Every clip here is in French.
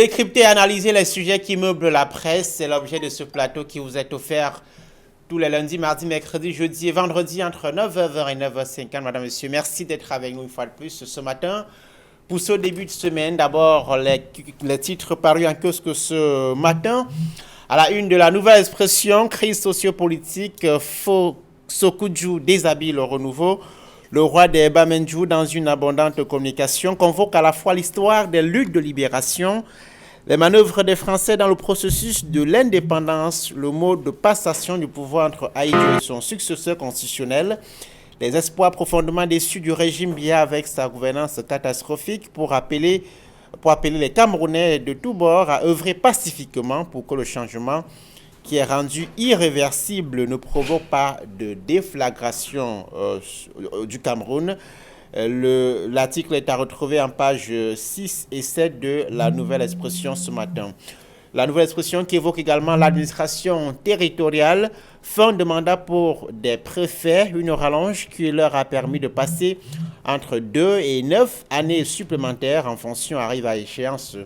Décrypter et analyser les sujets qui meublent la presse, c'est l'objet de ce plateau qui vous est offert tous les lundis, mardis, mercredis, jeudi et vendredi entre 9h et 9h50. Madame, Monsieur, merci d'être avec nous une fois de plus ce matin. Pour ce début de semaine, d'abord les titres parus en kiosque ce matin. À la une de la nouvelle expression, crise sociopolitique, Sokudju déshabille le renouveau. Le roi des Bamenju, dans une abondante communication, convoque à la fois l'histoire des luttes de libération, les manœuvres des Français dans le processus de l'indépendance, le mode de passation du pouvoir entre Haïti et son successeur constitutionnel, les espoirs profondément déçus du régime Biya avec sa gouvernance catastrophique pour appeler les Camerounais de tous bords à œuvrer pacifiquement pour que le changement qui est rendu irréversible ne provoque pas de déflagration du Cameroun. L'article est à retrouver en page 6 et 7 de la nouvelle expression ce matin. La nouvelle expression qui évoque également l'administration territoriale, fin de mandat pour des préfets, une rallonge qui leur a permis de passer entre 2 et 9 années supplémentaires en fonction arrive à échéance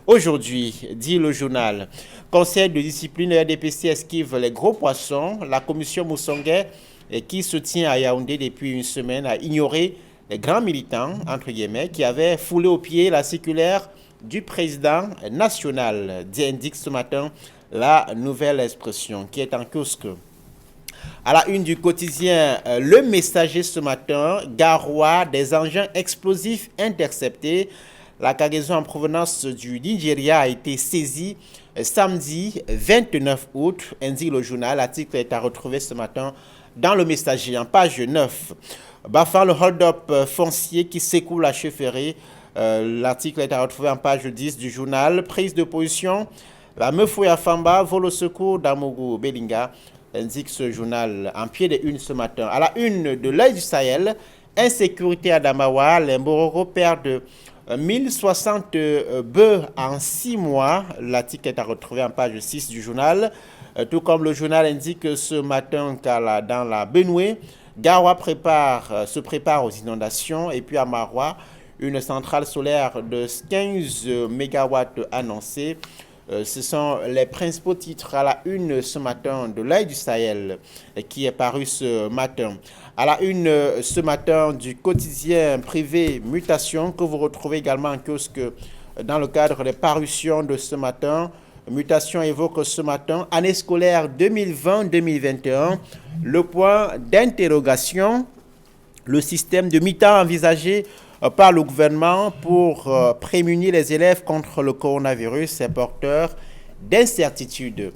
aujourd'hui, dit le journal. Conseil de discipline RDPC esquive les gros poissons. La commission Moussonguet, qui se tient à Yaoundé depuis une semaine, a ignoré les grands militants, entre guillemets, qui avaient foulé au pied la circulaire du président national, indique ce matin la nouvelle expression qui est en kiosque. À la une du quotidien Le Messager ce matin, Garoua, des engins explosifs interceptés. La cargaison en provenance du Nigeria a été saisie samedi 29 août, indique le journal. L'article est à retrouver ce matin dans Le Messager, en page 9. Bafar, le hold-up foncier qui s'écoule à Chefferé. L'article est à retrouver en page 10 du journal. Prise de position, la Meufouya Famba vole au secours d'Amougou Belinga, indique ce journal en pied de une ce matin. À la une de l'Œil du Sahel, insécurité à Damawa, les Mororo perdent 1060 bœufs en 6 mois. L'article est à retrouver en page 6 du journal. Tout comme le journal indique ce matin dans la Benoué, Garoua se prépare aux inondations. Et puis à Maroua, une centrale solaire de 15 MW annoncée. Ce sont les principaux titres à la une ce matin de l'Œil du Sahel qui est paru ce matin. À la une ce matin du quotidien privé Mutation que vous retrouvez également en kiosque dans le cadre des parutions de ce matin. Mutation évoque ce matin année scolaire 2020-2021, le point d'interrogation, le système de mi-temps envisagé par le gouvernement pour prémunir les élèves contre le coronavirus est porteur d'incertitude.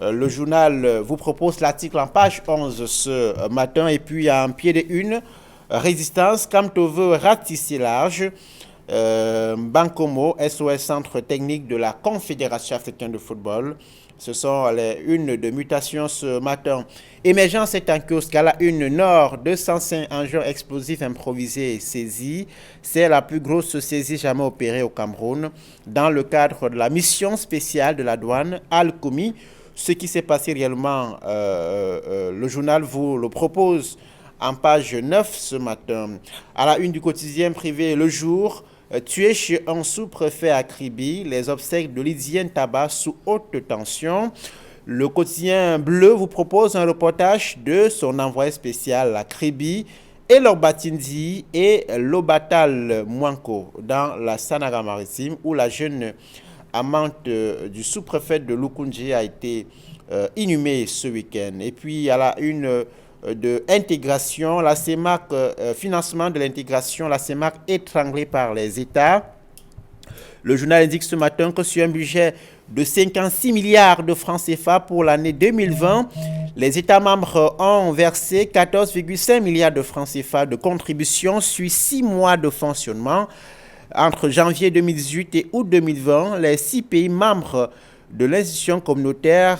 Le journal vous propose l'article en page 11 ce matin et puis en pied de une, résistance, Kamtove ratissé large, Bankomo, SOS Centre technique de la Confédération africaine de football. Ce sont les unes de mutation ce matin. Émergence est en kiosque à la une nord, 205 engins explosifs improvisés saisis. C'est la plus grosse saisie jamais opérée au Cameroun dans le cadre de la mission spéciale de la douane Al-Koumi. Ce qui s'est passé réellement, le journal vous le propose en page 9 ce matin. À la une du quotidien privé Le Jour, tué chez un sous-préfet à Kribi, les obsèques de Lydien Tabac sous haute tension. Le quotidien Bleu vous propose un reportage de son envoyé spécial à Kribi et Lorbatindi et Lobatal Mouanko dans la Sanaga maritime où la jeune amante du sous-préfet de Lukunji a été inhumée ce week-end. Et puis à la une de intégration, la CEMAC, financement de l'intégration, la CEMAC étranglée par les États. Le journal indique ce matin que sur un budget de 56 milliards de francs CFA pour l'année 2020, les États membres ont versé 14,5 milliards de francs CFA de contribution sur 6 mois de fonctionnement. Entre janvier 2018 et août 2020, les 6 pays membres de l'institution communautaire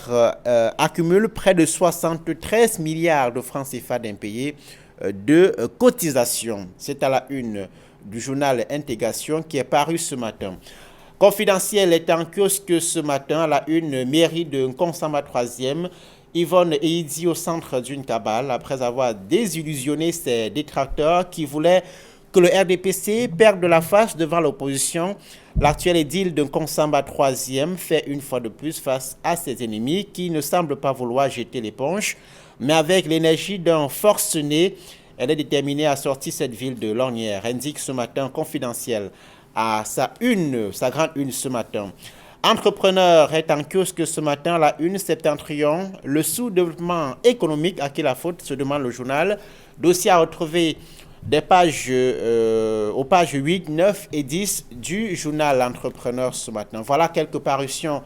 accumule près de 73 milliards de francs CFA d'impayés de cotisations. C'est à la une du journal Intégration qui est paru ce matin. Confidentiel est en kiosque ce matin à la une mairie de Nkonsamba 3e. Yvonne Eidi au centre d'une cabale après avoir désillusionné ses détracteurs qui voulaient que le RDPC perde de la face devant l'opposition. L'actuel édile de Konsamba 3e fait une fois de plus face à ses ennemis qui ne semblent pas vouloir jeter l'éponge. Mais avec l'énergie d'un forcené, elle est déterminée à sortir cette ville de l'ornière, indique ce matin Confidentiel à sa grande une ce matin. Entrepreneur est en kiosque ce matin, la une Septentrion. Le sous-développement économique à qui la faute, se demande le journal. Dossier à retrouver des pages, aux pages 8, 9 et 10 du journal Entrepreneur ce matin. Voilà quelques parutions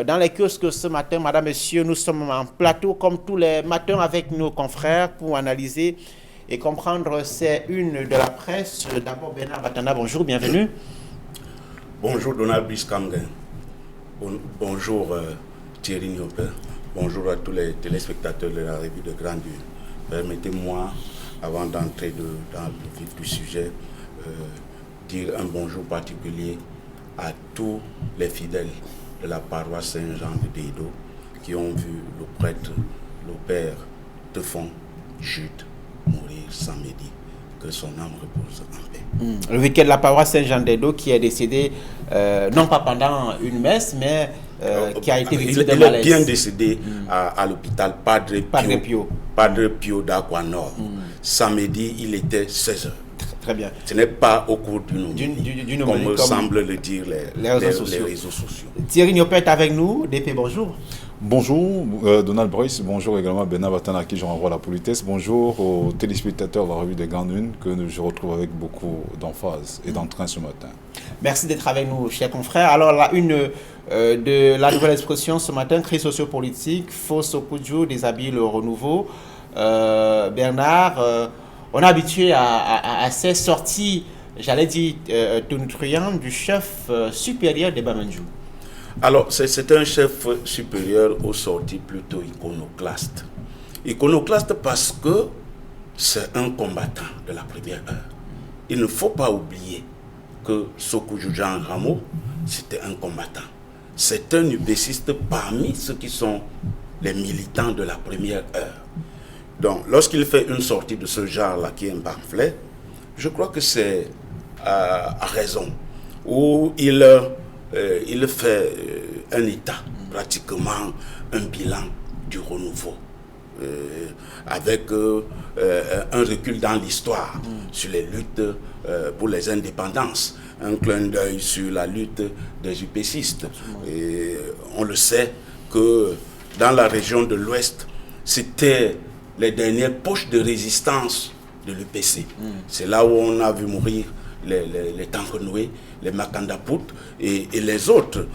dans les kiosques ce matin. Madame, Monsieur, nous sommes en plateau comme tous les matins avec nos confrères pour analyser et comprendre ces unes de la presse. D'abord, Bernard Batana, bonjour, bienvenue. Bonjour Donald Biskamgen. Bonjour Thierry Niopé. Bonjour à tous les téléspectateurs de la revue de Grande Une. Permettez-moi, avant d'entrer dans le vif du sujet, dire un bonjour particulier à tous les fidèles de la paroisse Saint-Jean de Dédo qui ont vu le prêtre, le père Tefon Jude mourir samedi. Que son âme repose en paix. Le week-end de la paroisse Saint-Jean de Dédo qui est décédé, non pas pendant une messe, mais qui a été victime de malaise. Il est bien décédé à l'hôpital Padre Pio d'Aqua Nord. Samedi, il était 16h. Très bien. Ce n'est pas au cours d'une comme semblent le dire les réseaux sociaux. Thierry Niopé est avec nous. DP, bonjour. Bonjour Donald Boyce, bonjour également Bernard Batana à qui je renvoie la politesse. Bonjour aux téléspectateurs de la revue des Grandes Unes que je retrouve avec beaucoup d'emphase et d'entrain ce matin. Merci d'être avec nous, chers confrères. Alors, la une de la Nouvelle Expression ce matin, crise sociopolitique, fausse au coup de jour, déshabille le renouveau. Bernard, on est habitué à ces sorties, j'allais dire, tonitruantes du chef supérieur des Bamandjou. Alors, c'est un chef supérieur aux sorties plutôt iconoclaste. Iconoclaste parce que c'est un combattant de la première heure. Il ne faut pas oublier que Sokoudjou Jean Rameau, c'était un combattant. C'est un ubéciste parmi ceux qui sont les militants de la première heure. Donc, lorsqu'il fait une sortie de ce genre-là, qui est un pamphlet, je crois que c'est à raison, où il fait un état, pratiquement un bilan du renouveau, avec un recul dans l'histoire sur les luttes pour les indépendances, un clin d'œil sur la lutte des UPCistes. Et on le sait que dans la région de l'Ouest, c'était les dernières poches de résistance de l'UPC. C'est là où on a vu mourir les Tankenoué, les Makandaput et les autres.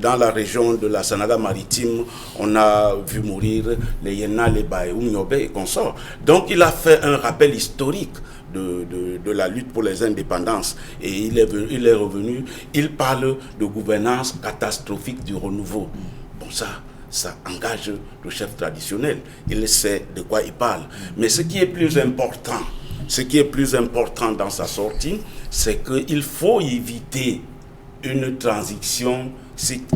Dans la région de la Sanada maritime, on a vu mourir les Yena, les Baéou, Nyobe et consorts. Donc il a fait un rappel historique de la lutte pour les indépendances. Et il est revenu, il parle de gouvernance catastrophique du renouveau. Bon, ça engage le chef traditionnel. Il sait de quoi il parle. Mais ce qui est plus important, dans sa sortie, c'est qu'il faut éviter une transition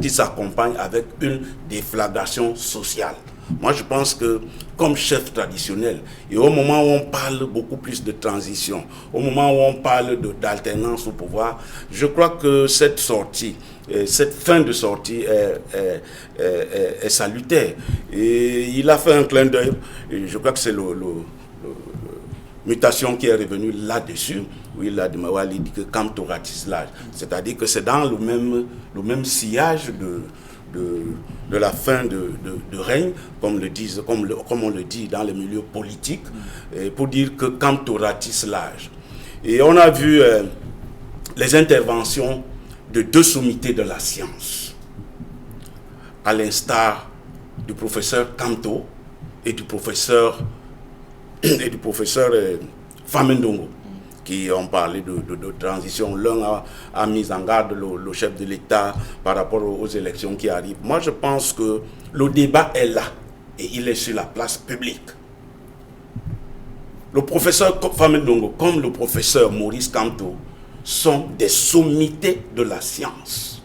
qui s'accompagne avec une déflagration sociale. Moi, je pense que comme chef traditionnel, et au moment où on parle beaucoup plus de transition, au moment où on parle d'alternance au pouvoir, je crois que cette sortie, cette fin de sortie est salutaire. Et il a fait un clin d'œil, et je crois que c'est mutation qui est revenue là-dessus, où il a dit que quand tu ratisses l'âge, c'est-à-dire que c'est dans le même sillage de la fin de règne, comme on le dit dans les milieux politiques, pour dire que quand tu ratisses l'âge. Et on a vu les interventions de deux sommités de la science, à l'instar du professeur Kanto et du professeur Famendongo, qui ont parlé de transition. L'un a mis en garde le chef de l'État par rapport aux élections qui arrivent. Moi, je pense que le débat est là et il est sur la place publique. Le professeur Famendongo, comme le professeur Maurice Kanto, sont des sommités de la science.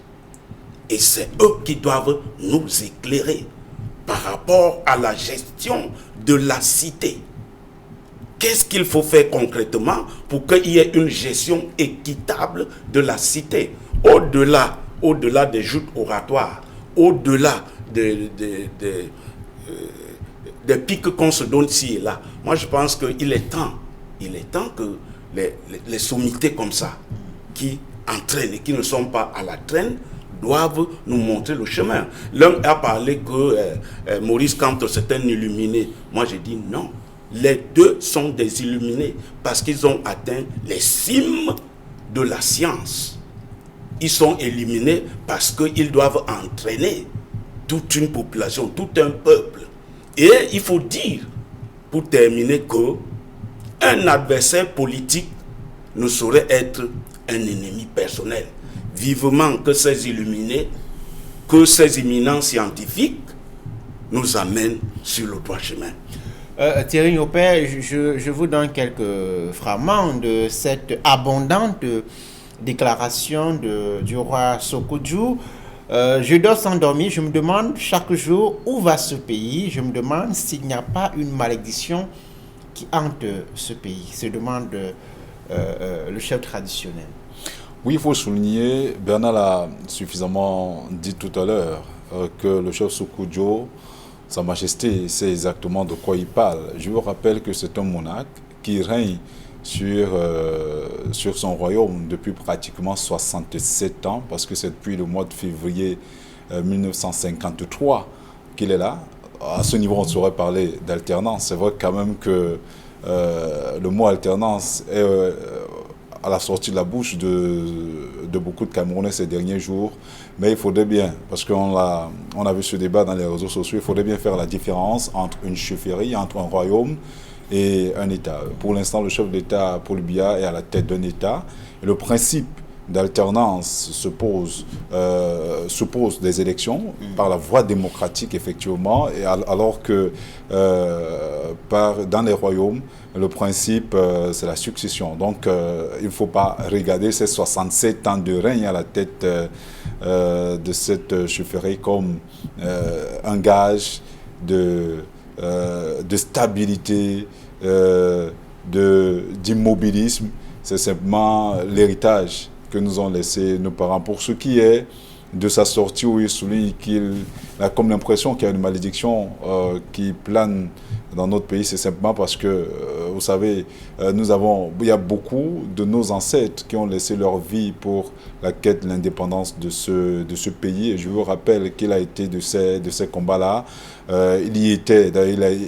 Et c'est eux qui doivent nous éclairer par rapport à la gestion de la cité. Qu'est-ce qu'il faut faire concrètement pour qu'il y ait une gestion équitable de la cité, au-delà des joutes oratoires, au-delà des piques qu'on se donne ci et là. Moi, je pense qu'il est temps que les sommités comme ça, qui entraînent et qui ne sont pas à la traîne, doivent nous montrer le chemin. L'un a parlé que Maurice Kamto c'est un illuminé. Moi, je dis non. Les deux sont des illuminés parce qu'ils ont atteint les cimes de la science. Ils sont éliminés parce qu'ils doivent entraîner toute une population, tout un peuple. Et il faut dire, pour terminer, qu'un adversaire politique ne saurait être un ennemi personnel. Vivement que ces illuminés, que ces éminents scientifiques nous amènent sur le droit chemin. Thierry Nyopé, je vous donne quelques fragments de cette abondante déclaration du roi Sékou. Je dors sans dormir, je me demande chaque jour où va ce pays, je me demande s'il n'y a pas une malédiction qui hante ce pays, se demande le chef traditionnel. Oui, il faut souligner, Bernard l'a suffisamment dit tout à l'heure, que le chef Sékou, Sa Majesté sait exactement de quoi il parle. Je vous rappelle que c'est un monarque qui règne sur son royaume depuis pratiquement 67 ans, parce que c'est depuis le mois de février 1953 qu'il est là. À ce niveau, on saurait parler d'alternance. C'est vrai quand même que le mot alternance est à la sortie de la bouche de beaucoup de Camerounais ces derniers jours. Mais il faudrait bien, parce qu'on a vu ce débat dans les réseaux sociaux, il faudrait bien faire la différence entre une chefferie, entre un royaume et un État. Pour l'instant, le chef d'État, Paul Biya, est à la tête d'un État. Et le principe d'alternance suppose des élections par la voie démocratique, effectivement, et alors que dans les royaumes, le principe, c'est la succession. Donc, il ne faut pas regarder ces 67 ans de règne à la tête de cette chefferie comme un gage de stabilité, d'immobilisme. C'est simplement l'héritage que nous ont laissé nos parents. Pour ce qui est de sa sortie, où il souligne qu'il a comme l'impression qu'il y a une malédiction qui plane dans notre pays, c'est simplement parce que, vous savez, il y a beaucoup de nos ancêtres qui ont laissé leur vie pour la quête de l'indépendance de ce pays. Et je vous rappelle qu'il a été de ces combats-là. Il y était,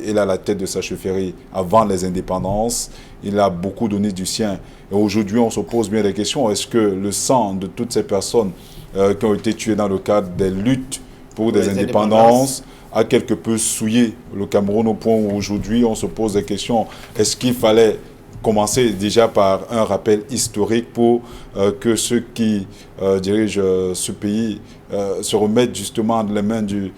il a la tête de sa chefferie avant les indépendances. Il a beaucoup donné du sien. Et aujourd'hui, on se pose bien la question, est-ce que le sang de toutes ces personnes qui ont été tuées dans le cadre des luttes pour des indépendances a quelque peu souillé le Cameroun au point où aujourd'hui on se pose des questions. Est-ce qu'il fallait commencer déjà par un rappel historique pour que ceux qui dirigent ce pays se remettent justement dans les mains du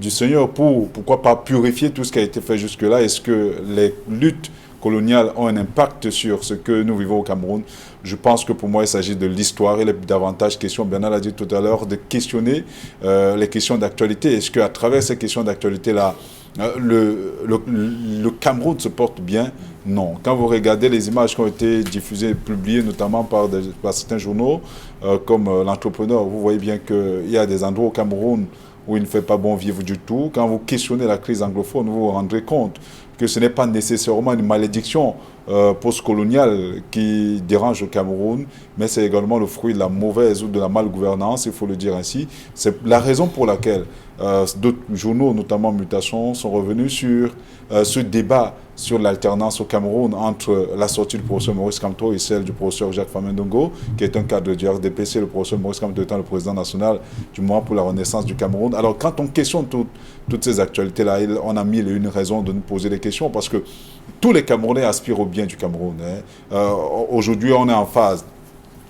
Seigneur pourquoi pas purifier tout ce qui a été fait jusque-là? Est-ce que les luttes coloniales ont un impact sur ce que nous vivons au Cameroun? Je pense que pour moi, il s'agit de l'histoire. Il est davantage question, Bernard l'a dit tout à l'heure, de questionner les questions d'actualité. Est-ce qu'à travers ces questions d'actualité-là, le Cameroun se porte bien? Non. Quand vous regardez les images qui ont été diffusées, publiées notamment par certains journaux, comme l'Entrepreneur, vous voyez bien qu'il y a des endroits au Cameroun où il ne fait pas bon vivre du tout. Quand vous questionnez la crise anglophone, vous vous rendrez compte que ce n'est pas nécessairement une malédiction postcoloniale qui dérange le Cameroun, mais c'est également le fruit de la mauvaise ou de la malgouvernance, il faut le dire ainsi. C'est la raison pour laquelle d'autres journaux, notamment Mutation, sont revenus sur ce débat sur l'alternance au Cameroun entre la sortie du professeur Maurice Kamto et celle du professeur Jacques Famendongo, qui est un cadre du RDPC, le professeur Maurice Kamto étant le président national du mouvement pour la renaissance du Cameroun. Alors quand on questionne toutes ces actualités-là, on a mille et une raisons de nous poser des questions, parce que tous les Camerounais aspirent au bien du Cameroun. Aujourd'hui, on est en phase.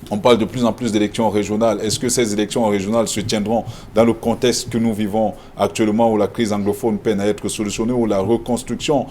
On parle de plus en plus d'élections régionales. Est-ce que ces élections régionales se tiendront dans le contexte que nous vivons actuellement, où la crise anglophone peine à être solutionnée, où la reconstruction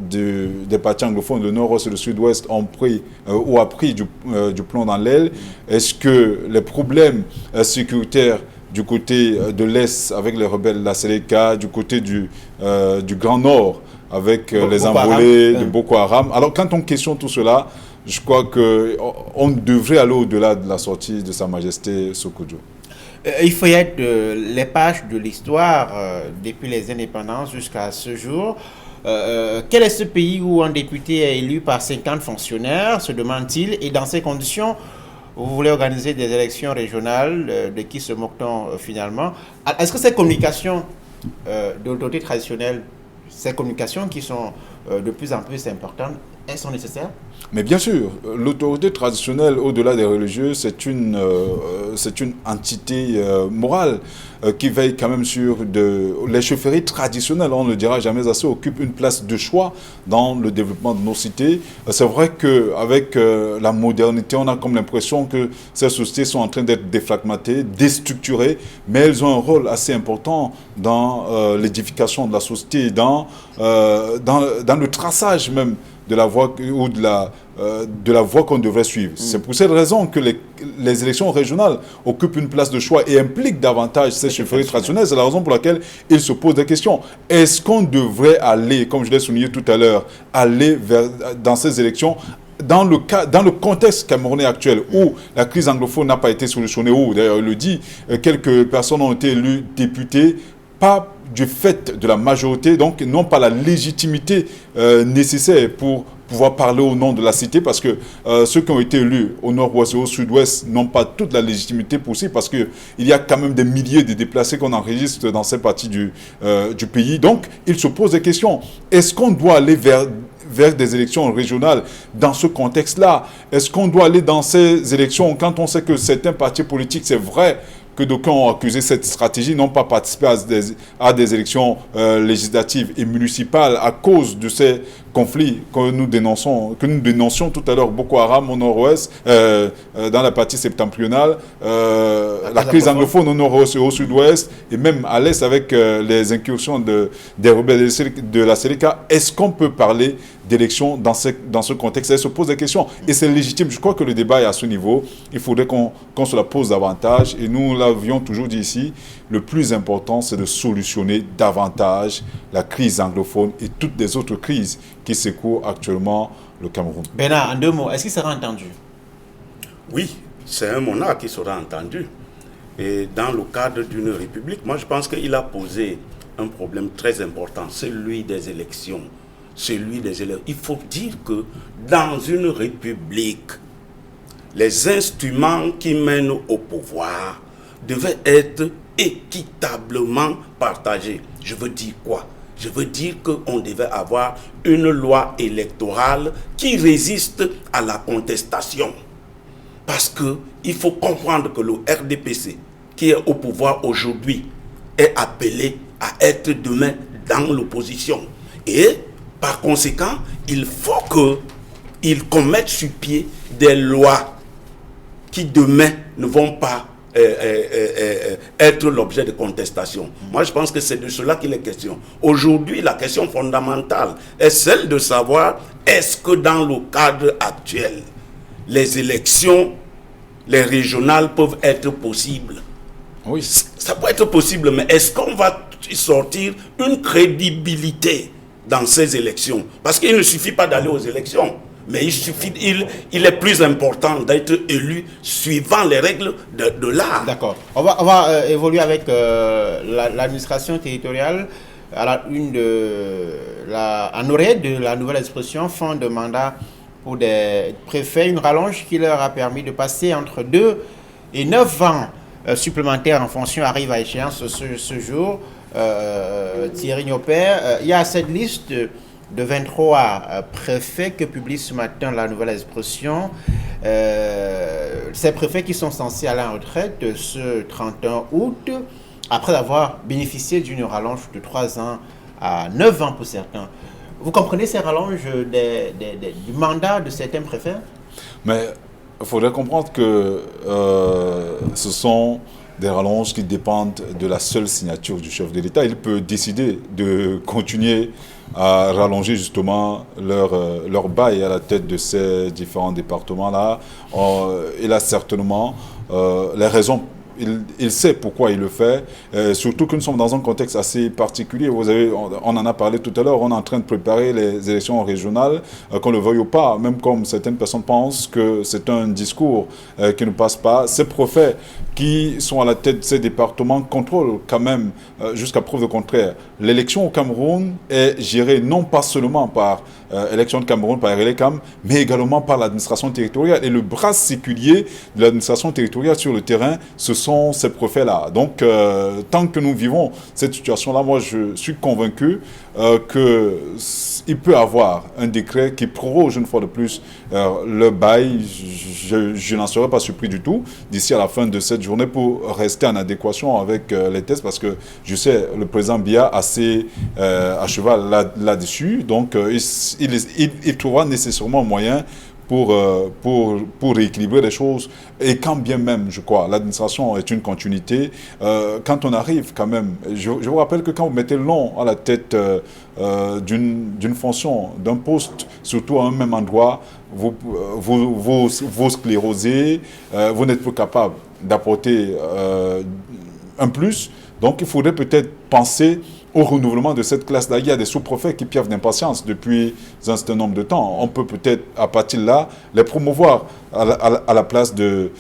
des parties anglophones, le nord-ouest et le sud-ouest a pris du plomb dans l'aile? Est-ce que les problèmes sécuritaires du côté de l'Est avec les rebelles de la Séléka, du côté du Grand Nord, avec les Boko envolées Haram. de Boko Haram. Alors, quand on questionne tout cela, je crois qu'on devrait aller au-delà de la sortie de Sa Majesté Sékou-Touré. Il feuillette les pages de l'histoire depuis les indépendances jusqu'à ce jour. Quel est ce pays où un député est élu par 50 fonctionnaires, se demande-t-il, et dans ces conditions, vous voulez organiser des élections régionales, de qui se moque-t-on finalement? Est-ce que ces communications d'autorités traditionnelles, ces communications qui sont de plus en plus importantes, elles sont nécessaires? Mais bien sûr, l'autorité traditionnelle, au-delà des religieux, c'est une entité morale qui veille quand même sur les chefferies traditionnelles, on ne le dira jamais assez, occupent une place de choix dans le développement de nos cités. C'est vrai qu'avec la modernité, on a comme l'impression que ces sociétés sont en train d'être défragmentées, déstructurées, mais elles ont un rôle assez important dans l'édification de la société, dans le traçage même de la voie ou de la voie qu'on devrait suivre. C'est pour cette raison que les élections régionales occupent une place de choix et impliquent davantage ces chefferies traditionnelles. C'est la raison pour laquelle ils se posent des questions. Est-ce qu'on devrait aller, comme je l'ai souligné tout à l'heure, dans ces élections dans le contexte camerounais actuel où la crise anglophone n'a pas été solutionnée, où d'ailleurs il le dit, quelques personnes ont été élues députés, pas du fait de la majorité, donc non pas la légitimité nécessaire pour pouvoir parler au nom de la cité, parce que ceux qui ont été élus au nord-ouest et au sud-ouest n'ont pas toute la légitimité possible, parce qu'il y a quand même des milliers de déplacés qu'on enregistre dans ces parties du pays. Donc, il se pose des questions. Est-ce qu'on doit aller vers des élections régionales dans ce contexte-là? Est-ce qu'on doit aller dans ces élections quand on sait que certains partis politiques, c'est vrai que d'aucuns ont accusé cette stratégie, n'ont pas participé à des élections législatives et municipales à cause de ces conflits que nous dénoncions tout à l'heure, Boko Haram au nord-ouest, dans la partie septentrionale, la crise anglophone au nord-ouest et au sud-ouest, et même à l'est avec les incursions des rebelles de la Seleka. Est-ce qu'on peut parler d'élections dans ce contexte? Elle se pose des questions et c'est légitime. Je crois que le débat est à ce niveau. Il faudrait qu'on se la pose davantage, et nous l'avions toujours dit ici, le plus important c'est de solutionner davantage la crise anglophone et toutes les autres crises qui secouent actuellement le Cameroun. Bernard, en deux mots, est-ce qu'il sera entendu? Oui, c'est un monarque qui sera entendu. Et dans le cadre d'une république, moi je pense qu'il a posé un problème très important, celui des élections. Il faut dire que dans une république, les instruments qui mènent au pouvoir devaient être équitablement partagés. Je veux dire quoi? Je veux dire qu'on devait avoir une loi électorale qui résiste à la contestation. Parce qu'il faut comprendre que le RDPC, qui est au pouvoir aujourd'hui, est appelé à être demain dans l'opposition. Et par conséquent, il faut qu'il commette sur pied des lois qui demain ne vont pas être l'objet de contestation. Moi, je pense que c'est de cela qu'il est question. Aujourd'hui, la question fondamentale est celle de savoir est-ce que dans le cadre actuel, les élections, les régionales peuvent être possibles? Oui. Ça peut être possible, mais est-ce qu'on va sortir une crédibilité dans ces élections? Parce qu'il ne suffit pas d'aller aux élections. Mais il est plus important d'être élu suivant les règles de l'art. D'accord. On va évoluer avec l'administration territoriale à la une en oreille de la nouvelle expression fin de mandat pour des préfets, une rallonge qui leur a permis de passer entre 2 et 9 ans supplémentaires en fonction arrive à échéance ce jour. Thierry Nopert, il y a cette liste de 23 préfets que publie ce matin la nouvelle expression. Ces préfets qui sont censés aller en retraite ce 31 août, après avoir bénéficié d'une rallonge de 3 ans à 9 ans pour certains. Vous comprenez ces rallonges du mandat de certains préfets? Mais il faudrait comprendre que ce sont des rallonges qui dépendent de la seule signature du chef de l'État. Il peut décider de continuer à rallonger justement leur bail à la tête de ces différents départements-là. Il a certainement les raisons il sait pourquoi il le fait, surtout que nous sommes dans un contexte assez particulier. On en a parlé tout à l'heure, on est en train de préparer les élections régionales, qu'on le veuille ou pas, même comme certaines personnes pensent que c'est un discours qui ne passe pas. Ces préfets qui sont à la tête de ces départements contrôlent quand même, jusqu'à preuve de contraire, l'élection au Cameroun est gérée non pas seulement par élection de Cameroun, par RLCAM, mais également par l'administration territoriale. Et le bras séculier de l'administration territoriale sur le terrain, ce sont ces préfets-là. Donc, tant que nous vivons cette situation-là, moi, je suis convaincu qu'il peut y avoir un décret qui proroge une fois de plus le bail. Je n'en serais pas surpris du tout d'ici à la fin de cette journée pour rester en adéquation avec les tests, parce que je sais, le président Biya a assez à cheval là-dessus. Donc, il trouvera nécessairement un moyen pour rééquilibrer les choses. Et quand bien même, je crois, l'administration est une continuité, quand on arrive quand même, je vous rappelle que quand vous mettez l'on à la tête d'une fonction, d'un poste, surtout à un même endroit, vous sclérosez, vous n'êtes plus capable d'apporter un plus. Donc il faudrait peut-être penser au renouvellement de cette classe-là. Il y a des sous-préfets qui piaffent d'impatience depuis un certain nombre de temps. On peut peut-être, à partir de là, les promouvoir à la place de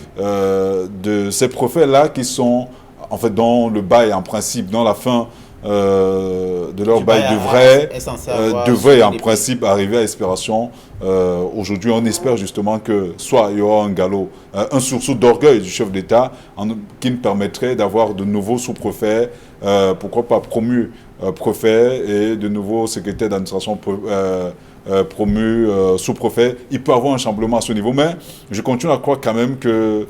ces préfets-là qui sont, en fait, dans le bail en principe, dans la fin de leur bail devrait en principe arriver à expiration. Aujourd'hui, on espère justement que soit il y aura un galop, un sursaut d'orgueil du chef d'État qui nous permettrait d'avoir de nouveaux sous-préfets, pourquoi pas promus préfets et de nouveaux secrétaires d'administration promus sous-préfets. Il peut y avoir un chamboulement à ce niveau, mais je continue à croire quand même que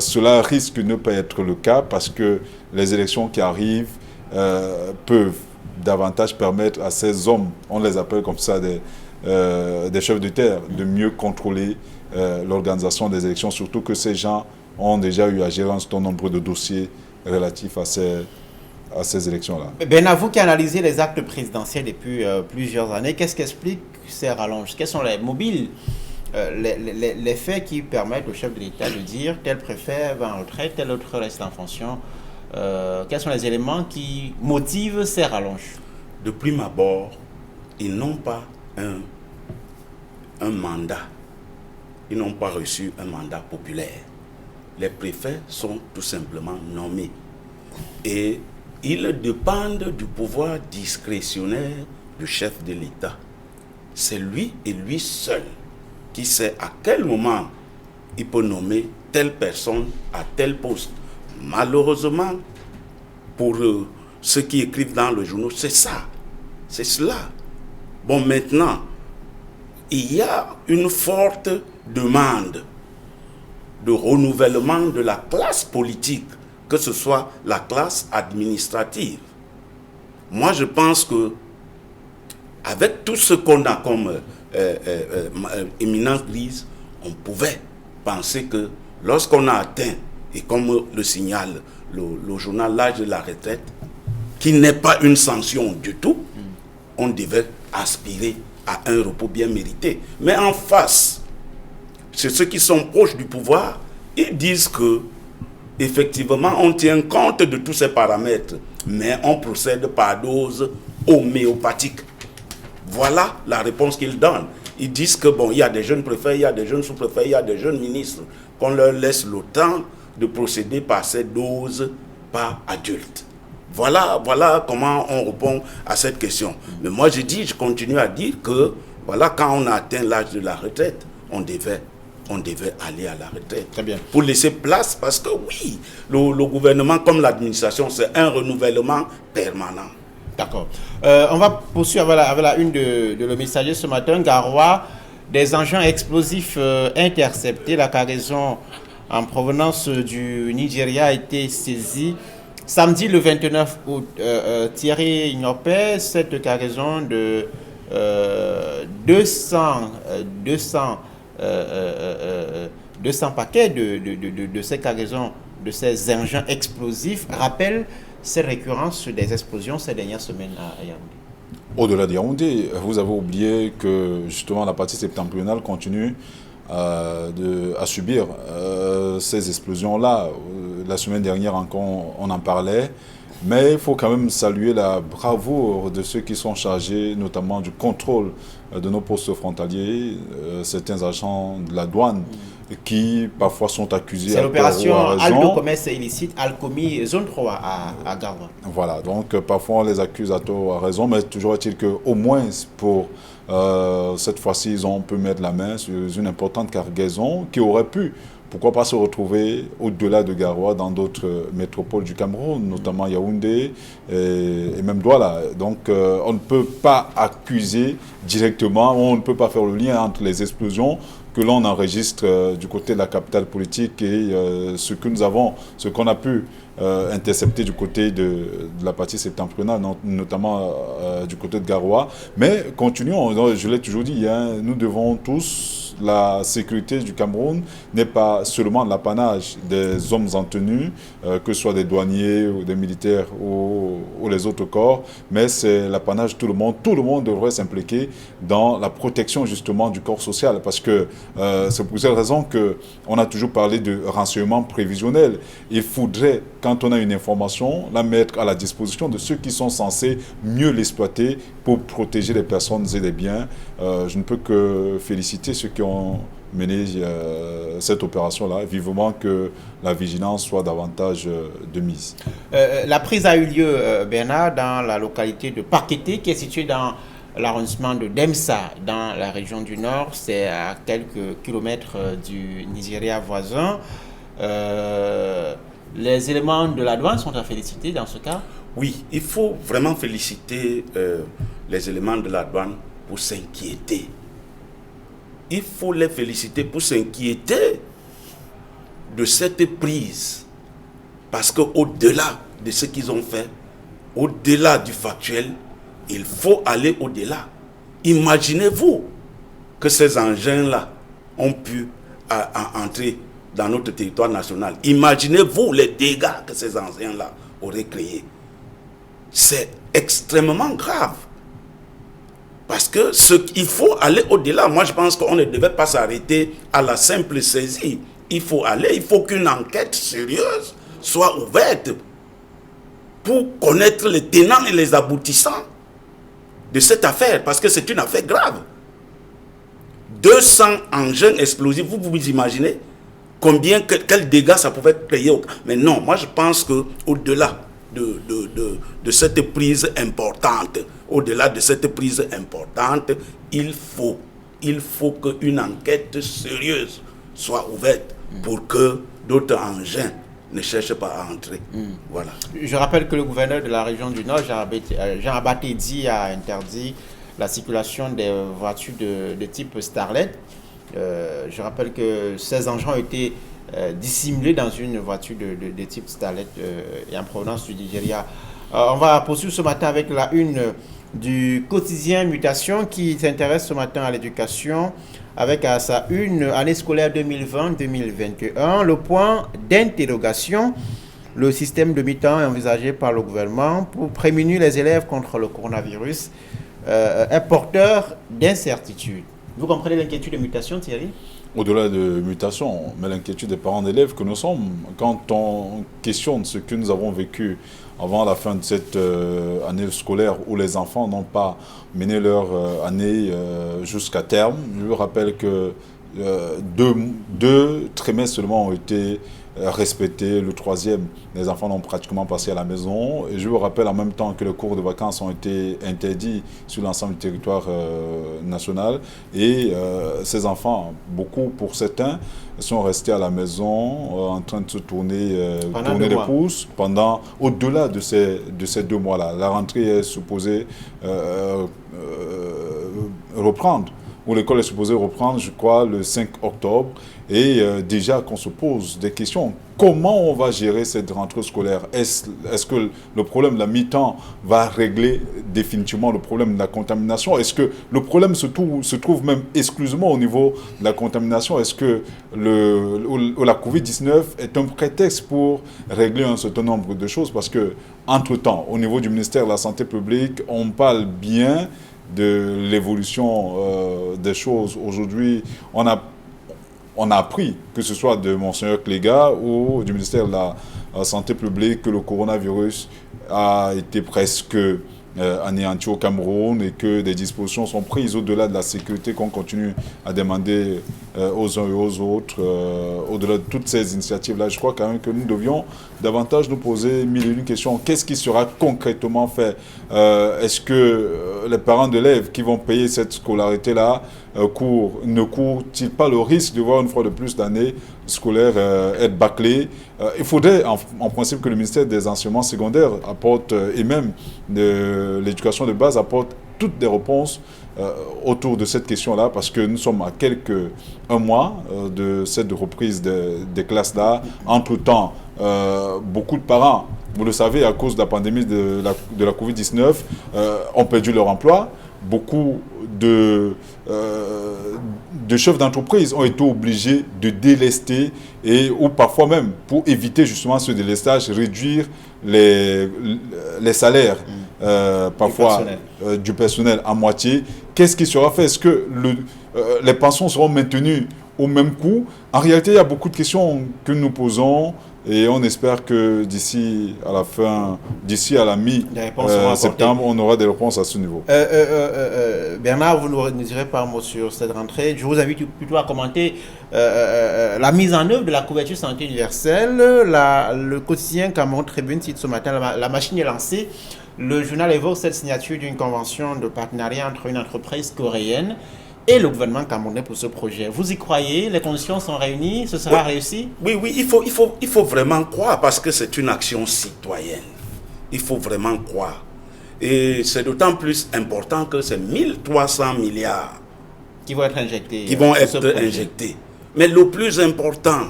cela risque de ne pas être le cas, parce que les élections qui arrivent peuvent davantage permettre à ces hommes, on les appelle comme ça des chefs de terre, de mieux contrôler l'organisation des élections, surtout que ces gens ont déjà eu à gérer un certain nombre de dossiers relatifs à ces élections-là. Ben, vous qui analysez les actes présidentiels depuis plusieurs années, qu'est-ce qui explique ces rallonges? Quels sont les mobiles, les faits qui permettent au chef de l'État de dire tel préfet va en retraite, tel autre reste en fonction? Quels sont les éléments qui motivent ces rallonges? De prime abord, ils n'ont pas un mandat. Ils n'ont pas reçu un mandat populaire. Les préfets sont tout simplement nommés. Et ils dépendent du pouvoir discrétionnaire du chef de l'État. C'est lui et lui seul qui sait à quel moment il peut nommer telle personne à tel poste. Malheureusement, pour ceux qui écrivent dans le journal, c'est ça. C'est cela. Bon, maintenant, il y a une forte demande de renouvellement de la classe politique, que ce soit la classe administrative. Moi, je pense que avec tout ce qu'on a comme éminence grise, on pouvait penser que lorsqu'on a atteint, et comme le signale le journal l'âge de la retraite, qui n'est pas une sanction du tout, on devait aspirer à un repos bien mérité. Mais en face, c'est ceux qui sont proches du pouvoir, ils disent que effectivement, on tient compte de tous ces paramètres, mais on procède par dose homéopathique. Voilà la réponse qu'ils donnent. Ils disent que bon, il y a des jeunes préfets, il y a des jeunes sous-préfets, il y a des jeunes ministres, qu'on leur laisse le temps de procéder par ces doses par adulte. Voilà comment on répond à cette question. Mais moi, je continue à dire que voilà, quand on a atteint l'âge de la retraite, on devait aller à la retraite. Très bien. Pour laisser place, parce que oui, le gouvernement comme l'administration, c'est un renouvellement permanent. D'accord. On va poursuivre avec la une de Le Messager ce matin. Garoua, des engins explosifs interceptés. La cargaison en provenance du Nigeria a été saisie samedi le 29 août. Thierry Ignopé, cette cargaison de 200 paquets de ces cargaisons, de ces engins explosifs, rappelle ces récurrences des explosions ces dernières semaines à Yaoundé. Au-delà de Yaoundé, vous avez oublié que justement la partie septentrionale continue à subir ces explosions-là. la semaine dernière encore, on en parlait. Mais il faut quand même saluer la bravoure de ceux qui sont chargés, notamment du contrôle de nos postes frontaliers, certains agents de la douane qui parfois sont accusés. C'est l'opération Aldo Commerce illicite, Alcomi, zone 3 à Garoua. Voilà, donc parfois on les accuse à tort, à raison, mais toujours est-il qu'au moins pour cette fois-ci, on peut mettre la main sur une importante cargaison qui aurait pu, pourquoi pas, se retrouver au-delà de Garoua dans d'autres métropoles du Cameroun, notamment Yaoundé et même Douala. Donc on ne peut pas accuser directement, on ne peut pas faire le lien entre les explosions que l'on enregistre du côté de la capitale politique et ce que nous avons, ce qu'on a pu intercepter du côté de la partie septentrionale, notamment du côté de Garoua. Mais continuons, je l'ai toujours dit, hein, nous devons tous, la sécurité du Cameroun n'est pas seulement l'apanage des hommes en tenue, que ce soit des douaniers ou des militaires ou les autres corps, mais c'est l'apanage de tout le monde. Tout le monde devrait s'impliquer dans la protection justement du corps social, parce que c'est pour cette raison qu'on a toujours parlé de renseignement prévisionnel. Il faudrait, quand on a une information, la mettre à la disposition de ceux qui sont censés mieux l'exploiter pour protéger les personnes et les biens. Je ne peux que féliciter ceux qui ont mené cette opération-là. Vivement que la vigilance soit davantage de mise. La prise a eu lieu, Bernard, dans la localité de Pakété, qui est située dans l'arrondissement de Demsa, dans la région du Nord. C'est à quelques kilomètres du Nigeria voisin. Les éléments de la douane sont à féliciter dans ce cas? Oui, il faut vraiment féliciter les éléments de la douane pour s'inquiéter. Il faut les féliciter pour s'inquiéter de cette prise. Parce qu'au-delà de ce qu'ils ont fait, au-delà du factuel, il faut aller au-delà. Imaginez-vous que ces engins-là ont pu entrer dans notre territoire national. Imaginez-vous les dégâts que ces engins-là auraient créés. C'est extrêmement grave. Parce que il faut aller au-delà. Moi, je pense qu'on ne devait pas s'arrêter à la simple saisie. Il faut qu'une enquête sérieuse soit ouverte pour connaître les tenants et les aboutissants de cette affaire. Parce que c'est une affaire grave. 200 engins explosifs, vous imaginez quels dégâts ça pouvait créer. Mais non, moi je pense qu'au-delà de cette prise importante, il faut qu'une enquête sérieuse soit ouverte pour que d'autres engins ne cherchent pas à entrer. Voilà. Je rappelle que le gouverneur de la région du Nord, Jean Abatédi, a interdit la circulation des voitures de type Starlet. Je rappelle que ces engins ont été dissimulés dans une voiture de type Starlet et en provenance du Nigeria. On va poursuivre ce matin avec la une du quotidien Mutation qui s'intéresse ce matin à l'éducation avec à sa une année scolaire 2020-2021. Le point d'interrogation, le système de mi-temps est envisagé par le gouvernement pour prémunir les élèves contre le coronavirus est porteur d'incertitude. Vous comprenez l'inquiétude de Mutation, Thierry? Au-delà de mutation, mais l'inquiétude des parents d'élèves que nous sommes, quand on questionne ce que nous avons vécu avant la fin de cette année scolaire où les enfants n'ont pas mené leur année jusqu'à terme. Je vous rappelle que deux trimestres seulement ont été respectés. Le troisième, les enfants l'ont pratiquement passé à la maison. Et je vous rappelle en même temps que les cours de vacances ont été interdits sur l'ensemble du territoire national. Et ces enfants, beaucoup pour certains, sont restés à la maison en train de se tourner les pouces pendant au-delà de ces 2 mois-là. La rentrée est supposée reprendre, où l'école est supposée reprendre, je crois, le 5 octobre. Et déjà qu'on se pose des questions. Comment on va gérer cette rentrée scolaire? Est-ce que le problème de la mi-temps va régler définitivement le problème de la contamination? Est-ce que le problème se trouve même exclusivement au niveau de la contamination? Est-ce que la COVID-19 est un prétexte pour régler un certain nombre de choses? Parce que, entre-temps, au niveau du ministère de la Santé publique, on parle bien de l'évolution des choses. Aujourd'hui, on a appris, que ce soit de Monseigneur Cléga ou du ministère de santé publique que le coronavirus a été presque anéanti au Cameroun et que des dispositions sont prises au-delà de la sécurité qu'on continue à demander aux uns et aux autres, au-delà de toutes ces initiatives-là. Je crois quand même que nous devions davantage nous poser mille et une questions. Qu'est-ce qui sera concrètement fait? Est-ce que les parents d'élèves qui vont payer cette scolarité-là ne courent-ils pas le risque de voir une fois de plus d'années scolaires être bâclées? Il faudrait en principe que le ministère des enseignements secondaires apporte, et même de l'éducation de base, apporte toutes des réponses autour de cette question-là, parce que nous sommes à un mois de cette reprise des classes-là. Entre-temps, beaucoup de parents, vous le savez, à cause de la pandémie de la Covid-19, ont perdu leur emploi. Beaucoup de chefs d'entreprise ont été obligés de délester ou parfois même, pour éviter justement ce délestage, réduire les salaires parfois du personnel à moitié. Qu'est-ce qui sera fait? Est-ce que les pensions seront maintenues au même coût? En réalité, il y a beaucoup de questions que nous posons. Et on espère que d'ici à la mi-septembre, on aura des réponses à ce niveau. Bernard, vous ne direz pas un mot sur cette rentrée. Je vous invite plutôt à commenter la mise en œuvre de la couverture santé universelle. Le quotidien Cameroun Tribune cite ce matin, la machine est lancée. Le journal évoque cette signature d'une convention de partenariat entre une entreprise coréenne et le gouvernement camerounais pour ce projet. Vous y croyez? Les conditions sont réunies? Ce sera réussi? Oui, il faut vraiment croire, parce que c'est une action citoyenne. Il faut vraiment croire. Et c'est d'autant plus important que c'est 1300 milliards qui vont être injectés. Injectés. Mais le plus important,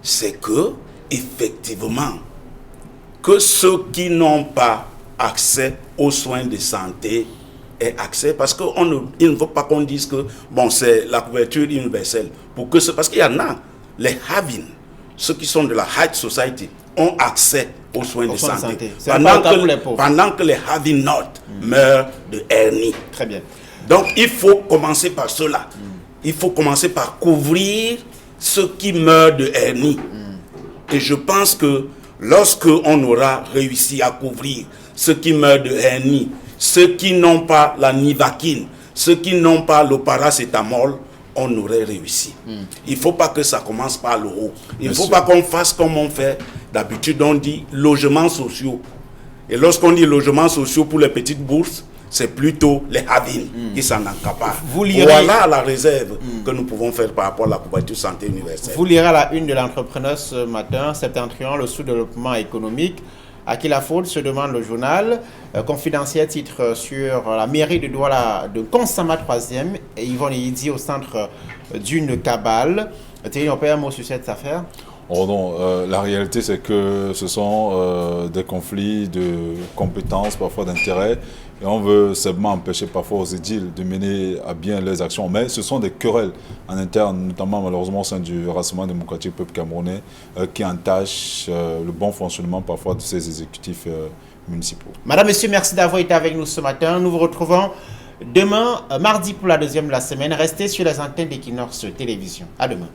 c'est que, effectivement, que ceux qui n'ont pas accès aux soins de santé aient accès, parce qu'il ne faut pas qu'on dise que c'est la couverture universelle. Parce qu'il y en a, les Havin, ceux qui sont de la High Society, ont accès aux soins de santé. Pendant que les Havin Not meurent de hernie. Très bien. Donc il faut commencer par cela. Il faut commencer par couvrir ceux qui meurent de hernie. Et je pense que lorsque on aura réussi à couvrir ceux qui meurent de hernie, ceux qui n'ont pas la nivaquine, ceux qui n'ont pas le paracétamol, on aurait réussi. Il ne faut pas que ça commence par le haut. Il ne faut pas qu'on fasse comme on fait d'habitude. On dit logements sociaux. Et lorsqu'on dit logements sociaux pour les petites bourses, c'est plutôt les Havin qui s'en accaparent. Voilà la réserve que nous pouvons faire par rapport à la couverture santé universelle. Vous lirez à la une de l'entrepreneur ce matin, Septentrion, le sous-développement économique. À qui la faute, se demande le journal. Confidentiel titre sur la mairie de Douala de Konsama 3e et Yvonne Yidi au centre d'une cabale. Thierry, on peut un mot sur cette affaire? Oh non, la réalité c'est que ce sont des conflits de compétences, parfois d'intérêts, et on veut simplement empêcher parfois aux édiles de mener à bien leurs actions. Mais ce sont des querelles en interne, notamment malheureusement au sein du Rassemblement démocratique peuple camerounais, qui entachent le bon fonctionnement parfois de ces exécutifs municipaux. Madame, Monsieur, merci d'avoir été avec nous ce matin. Nous vous retrouvons demain, mardi pour la deuxième de la semaine. Restez sur les antennes d'Equinox Télévision. À demain.